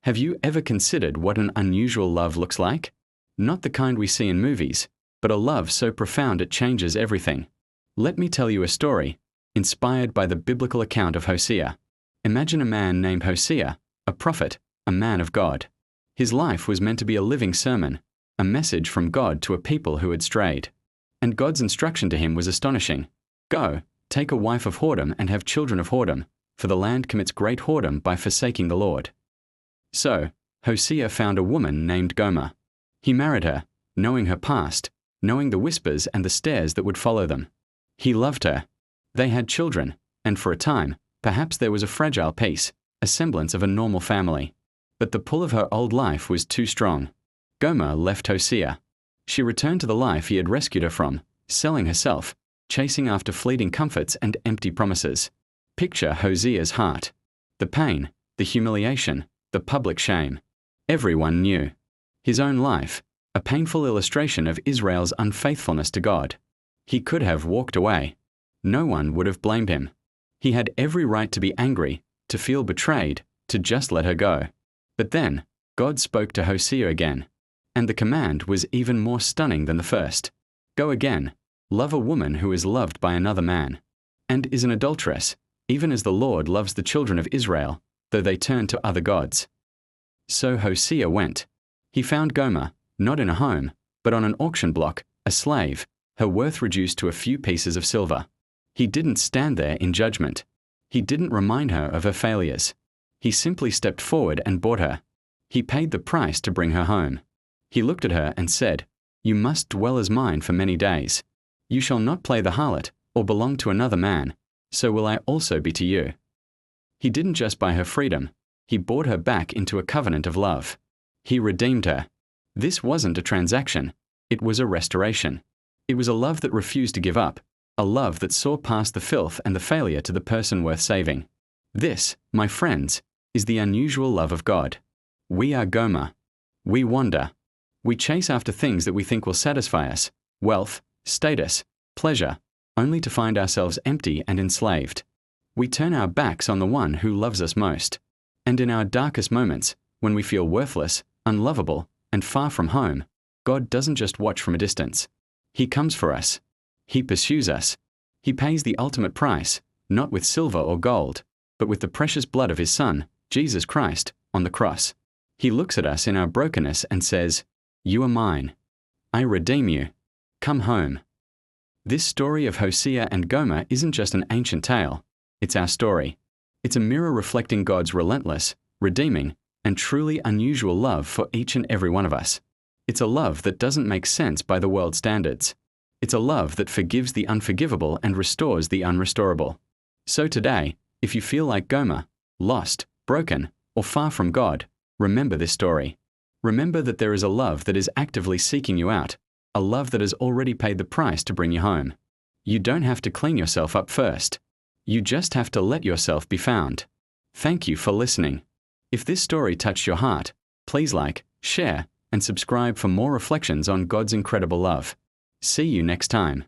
Have you ever considered what an unusual love looks like? Not the kind we see in movies, but a love so profound it changes everything. Let me tell you a story, inspired by the biblical account of Hosea. Imagine a man named Hosea, a prophet, a man of God. His life was meant to be a living sermon, a message from God to a people who had strayed. And God's instruction to him was astonishing. Go, take a wife of whoredom and have children of whoredom, for the land commits great whoredom by forsaking the Lord. So, Hosea found a woman named Gomer. He married her, knowing her past, knowing the whispers and the stares that would follow them. He loved her. They had children, and for a time, perhaps there was a fragile peace, a semblance of a normal family. But the pull of her old life was too strong. Gomer left Hosea. She returned to the life he had rescued her from, selling herself, chasing after fleeting comforts and empty promises. Picture Hosea's heart. The pain, the humiliation, the public shame. Everyone knew. His own life, a painful illustration of Israel's unfaithfulness to God. He could have walked away. No one would have blamed him. He had every right to be angry, to feel betrayed, to just let her go. But then, God spoke to Hosea again. And the command was even more stunning than the first. Go again, love a woman who is loved by another man, and is an adulteress, even as the Lord loves the children of Israel, though they turn to other gods. So Hosea went. He found Gomer, not in a home, but on an auction block, a slave, her worth reduced to a few pieces of silver. He didn't stand there in judgment. He didn't remind her of her failures. He simply stepped forward and bought her. He paid the price to bring her home. He looked at her and said, "You must dwell as mine for many days. You shall not play the harlot, or belong to another man, so will I also be to you." He didn't just buy her freedom, he brought her back into a covenant of love. He redeemed her. This wasn't a transaction, it was a restoration. It was a love that refused to give up, a love that saw past the filth and the failure to the person worth saving. This, my friends, is the unusual love of God. We are Gomer. We wander. We chase after things that we think will satisfy us, wealth, status, pleasure, only to find ourselves empty and enslaved. We turn our backs on the one who loves us most. And in our darkest moments, when we feel worthless, unlovable, and far from home, God doesn't just watch from a distance. He comes for us. He pursues us. He pays the ultimate price, not with silver or gold, but with the precious blood of His Son, Jesus Christ, on the cross. He looks at us in our brokenness and says, "You are mine. I redeem you. Come home." This story of Hosea and Gomer isn't just an ancient tale. It's our story. It's a mirror reflecting God's relentless, redeeming, and truly unusual love for each and every one of us. It's a love that doesn't make sense by the world's standards. It's a love that forgives the unforgivable and restores the unrestorable. So today, if you feel like Gomer, lost, broken, or far from God, remember this story. Remember that there is a love that is actively seeking you out, a love that has already paid the price to bring you home. You don't have to clean yourself up first. You just have to let yourself be found. Thank you for listening. If this story touched your heart, please like, share, and subscribe for more reflections on God's incredible love. See you next time.